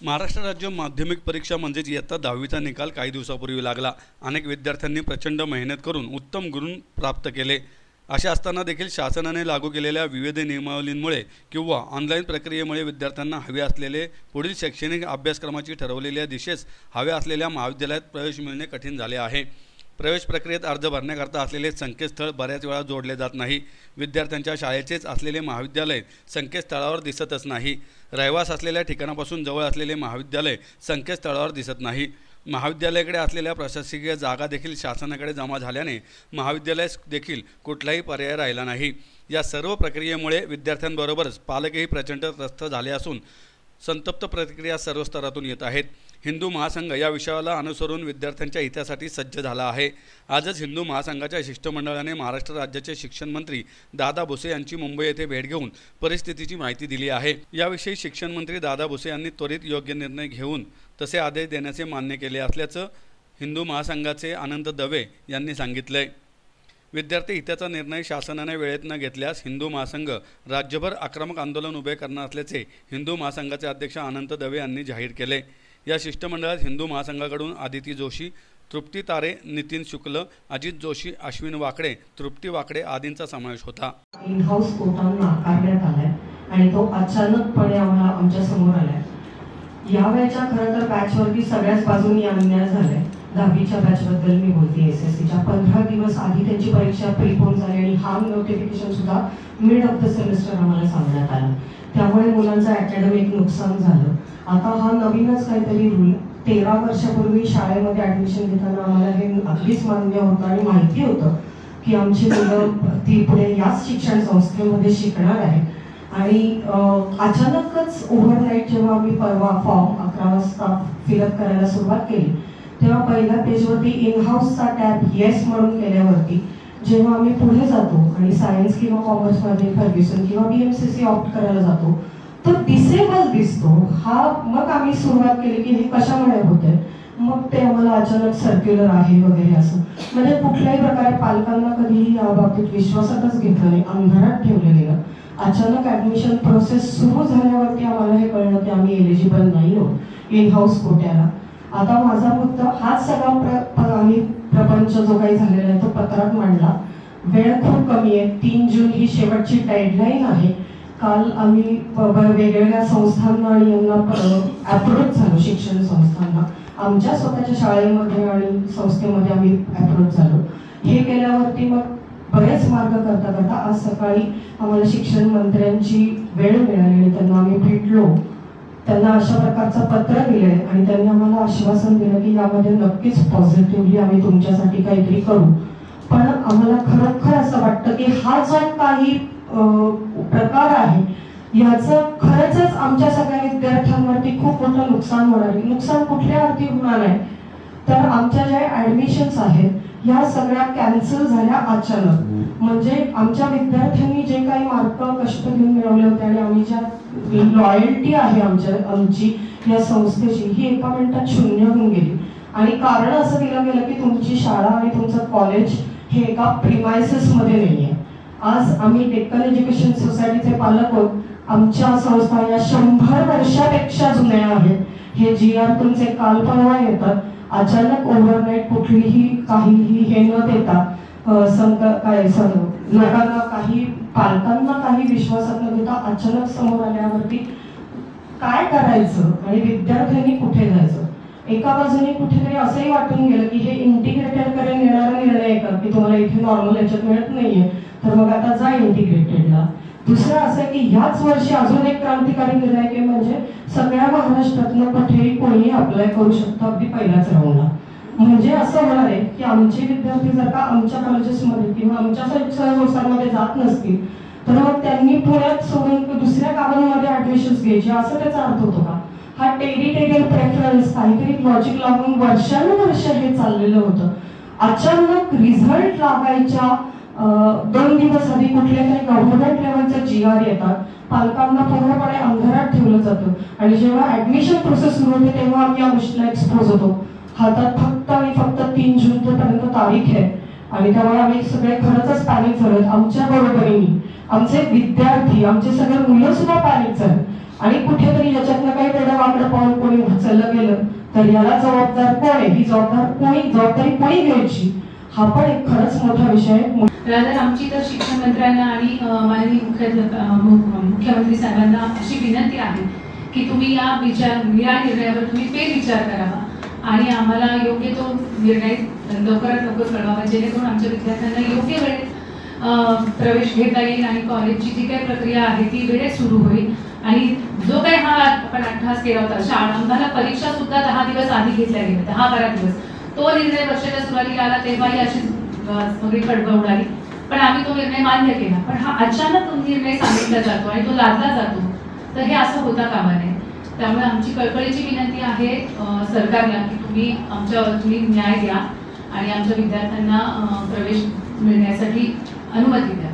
महाराष्ट्र राज्य माध्यमिक परीक्षा म्हणजेच इयत्ता 10वीचा निकाल काही दिवसापूर्वी लागला। अनेक विद्यार्थ्यांनी प्रचंड मेहनत करून उत्तम गुण प्राप्त केले। अशा असताना देखील शासनाने लागू केलेल्या विविध नियमावलींमुळे किंवा ऑनलाईन प्रक्रियेमुळे विद्यार्थ्यांना हवे असलेले पुढील शैक्षणिक अभ्यासक्रमाची ठरवलेल्या दिशेस हवे असलेल्या महाविद्यालयात प्रवेश मिळणे कठीण झाले आहे। प्रवेश प्रक्रियेत अर्ज भरण्याकरता असलेले संकेतस्थळ बऱ्याच वेळा जोडले जात नाही। विद्यार्थ्यांच्या शाळेचेच असलेले महाविद्यालय संकेतस्थळावर दिसतच नाही। रहिवास असलेल्या ठिकाणापासून जवळ असलेले महाविद्यालय संकेतस्थळावर दिसत नाही। महाविद्यालयाकडे असलेल्या प्रशासकीय जागा देखील शासनाकडे जमा झाल्याने महाविद्यालयास देखील कुठलाही पर्याय राहिला नाही। या सर्व प्रक्रियेमुळे विद्यार्थ्यांबरोबरच पालकही प्रचंड त्रस्त झाले असून संतप्त प्रतिक्रिया सर्व स्तरातून येत आहेत। हिंदू महासंघ या विषयाला अनुसरून विद्यार्थ्यांच्या हितासाठी सज्ज झाला आहे। आजच हिंदू महासंघाच्या शिष्टमंडळाने महाराष्ट्र राज्याचे शिक्षण मंत्री दादा भुसे यांची मुंबई येथे भेट घेऊन परिस्थितीची माहिती दिली आहे। याविषयी शिक्षण मंत्री दादा भुसे यांनी त्वरित योग्य निर्णय घेऊन तसे आदेश देण्याचे मान्य केले असल्याचं हिंदू महासंघाचे आनंद दवे यांनी सांगितले। विद्यार्थी हिताचा निर्णय शासनाने वेळेत न घेतल्यास हिंदू महासंघ राज्यभर आक्रमक आंदोलन उभे करणार असल्याचे हिंदू महासंघाचे अध्यक्ष आनंद दवे यांनी जाहीर केले। या शिष्टमंडळात हिंदू महासंघाकडून आदिती जोशी, तृप्ती तारे, नितीन शुक्ल, अजित जोशी, अश्विन वाकडे, तृप्ती वाकडे आदींचा समावेश होता। इन हाऊस कोटांना आकारण्यात आलाय आणि तो अचानकपणे आम्हाला आमच्या समोर आलाय। यावेळेच्या खरं तर बॅचवरती सगळ्याच बाजूंनी अन्याय झालाय। 10वीच्या बॅचबद्दल मी बोलते। एसएससीच्या 15 दिवस आधी त्यांची परीक्षा प्रीपोन झाली आणि हा नोटिफिकेशन सुद्धा मिड ऑफ द सेमिस्टर आम्हाला सांगण्यात आलं। त्यामुळे मुलांचं अकॅडमिक नुकसान झालं। आता हा नवीनच काहीतरी रूल 13 वर्षापूर्वी शाळेमध्ये ॲडमिशन घेताना आम्हाला हे अगदीच मान्य होतं आणि माहिती होतं की आमची मुलं ती पुढे याच शिक्षण संस्थेमध्ये शिकणार आहे। आणि अचानकच ओव्हरनाईट जेव्हा आम्ही परवा फॉर्म 11 वाजता फिलअप करायला सुरुवात केली तेव्हा पहिल्या पेजवरती इन हाऊसचा टॅब येस म्हणून केल्यावरती जेव्हा आम्ही पुढे जातो आणि सायन्स किंवा कॉमर्समध्ये फर्ग्युसन किंवा BMCC ऑप्ट करायला जातो तो डिसेबल दिसतो। मग आम्ही सुरुवात केली की हे कशामुळे होते। मग ते आम्हाला अचानक सर्क्युलर आहे वगैरे असं म्हणजे कुठल्याही प्रकारे पालकांना कधीही या बाबतीत विश्वासातच घेतलं नाही, अंधारात ठेवलं गेलं। अचानक ॲडमिशन प्रोसेस सुरू झाल्यावरती आम्हाला हे कळलं की आम्ही एलिजिबल नाही आहोत इन हाऊस कोट्याला। आता माझा मुद्दा हाच सगळा आम्ही प्रपंच जो काही झालेला आहे तो पत्रात मांडला। वेळ खूप कमी आहे। 3 जून ही शेवटची डेडलाईन आहे। काल आम्ही वेगवेगळ्या संस्थांना आणि यांना अप्रोच झालो, शिक्षण संस्थांना आमच्या स्वतःच्या शाळेमध्ये आणि संस्थेमध्ये आम्ही अप्रोच झालो। हे केल्यावरती मग बरेच मार्ग करता करता आज सकाळी आम्हाला शिक्षण मंत्र्यांची वेळ मिळाली आणि त्यांना आम्ही भेटलो। त्यांना अशा प्रकारचं पत्र दिलंय आणि त्यांनी आम्हाला आश्वासन दिलं की यामध्ये नक्कीच पॉझिटिव्हली आम्ही तुमच्यासाठी काहीतरी करू। पण आम्हाला खरोखर असं वाटतं की हा जो काही प्रकार आहे याचं खरंच आमच्या सगळ्या विद्यार्थ्यांवरती खूप मोठं नुकसान होणार आहे। नुकसान कुठल्या अर्थी होणार आहे तर आमच्या ज्या ॲडमिशन्स आहेत ह्या सगळ्या कॅन्सल झाल्या अचानक। म्हणजे आमच्या विद्यार्थ्यांनी जे काही मार्क कष्ट घेऊन मिळवले होते आणि आम्ही ज्या लॉयल्टी आहे आमची या संस्थेची ही एका मिनिटात शून्य होऊन गेली। आणि कारण असं दिलं गेलं की तुमची शाळा आणि तुमचं कॉलेज हे एका प्रिमायसेसमध्ये नाही आहे। आज आम्ही डेक्कन एज्युकेशन सोसायटीचे पालक आहोत। आमच्या संस्था या 100 वर्षापेक्षा जुन्या आहेत। हे GR तुमचे काल परवा येतात। अचानक ओव्हरनाईट कुठलीही काहीही हे न देता लोकांना काही पालकांना काही विश्वासात न घेता अचानक समोर आल्यावरती काय करायचं आणि विद्यार्थ्यांनी कुठे जायचं। एका बाजूने कुठेतरी असंही वाटून गेलं की हे इंटिग्रेटेड कडे नेणारा निर्णय आहे का की तुम्हाला इथे नॉर्मल याच्यात मिळत नाहीये तर मग आता जा इंटिग्रेटेडला। दुसरं असं की ह्याच वर्षी अजून एक क्रांतिकारी निर्णय की म्हणजे सगळ्या महाराष्ट्रातनं कुठेही कोणी अप्लाय करू शकतो अगदी पहिल्याच राऊंडला। म्हणजे असं होणार आहे की आमचे विद्यार्थी जर का आमच्या कॉलेजेसमध्ये किंवा आमच्या संस्थांमध्ये जात नसतील तर मग त्यांनी पुण्यात सोडून दुसऱ्या गावांमध्ये ॲडमिशन्स घ्यायचे असं त्याचा अर्थ होतो का। हा टेरिटोरियल प्रेफरन्स काहीतरी लॉजिक लागून वर्षानुवर्ष हे चाललेलं होतं। अचानक रिझल्ट लागायच्या 2 दिवस आधी कुठले तरी गव्हर्नमेंट लेवलचे GR येतात, पालकांना पूर्णपणे अंधारात ठेवलं जातं आणि जेव्हा ॲडमिशन प्रोसेस सुरू होते तेव्हा आम्ही या गोष्टीला एक्सपोज होतो। हातात फक्त आणि फक्त 3 जून पर्यंत तारीख आहे आणि त्यामुळे आम्ही सगळे खरंच पॅनिक झालो। आमच्या बरोबरीने आमचे विद्यार्थी आमचे सगळे मुलं सुद्धा पॅनिक झाले आणि कुठेतरी याच्यातनं काही वेगळं वाकडं पाऊल कोणी उचललं गेलं तर याला जबाबदार कोण आहे, ही जबाबदारी कोणी घ्यायची, हा पण एक खरंच मोठा विषय आहे. रादर आमची तर शिक्षण मंत्र्यांना आणि माननीय मुख्यमंत्री साहेबांना अशी विनंती आहे की तुम्ही या निर्णयावर तुम्ही फेरविचार करावा आणि आम्हाला योग्य तो निर्णय लवकरात लवकर कळवावा, जेणेकरून आमच्या विद्यार्थ्यांना योग्य वेळेत प्रवेश घेता येईल आणि कॉलेजची जी काही प्रक्रिया आहे ती वेळेत सुरू होईल. आणि जो काही हा आपण अट्टहास केला होता, आम्हाला परीक्षा सुद्धा 10 दिवस आधी घेतल्या गेल्या, 10-12 दिवस, तो निर्णय वर्षाच्या सुरुवातीला आला तेव्हाही अशी सगळी खळबळ उडाली, पण आम्ही तो निर्णय मान्य केला. पण हा अचानक निर्णय सांगितला जातो आणि तो लादला जातो, तर हे असं होता कामा नये. त्यामुळे आमची कळकळीची विनंती आहे सरकारला की तुम्ही न्याय द्या आणि आमच्या विद्यार्थ्यांना प्रवेश मिळण्यासाठी अनुमती द्या.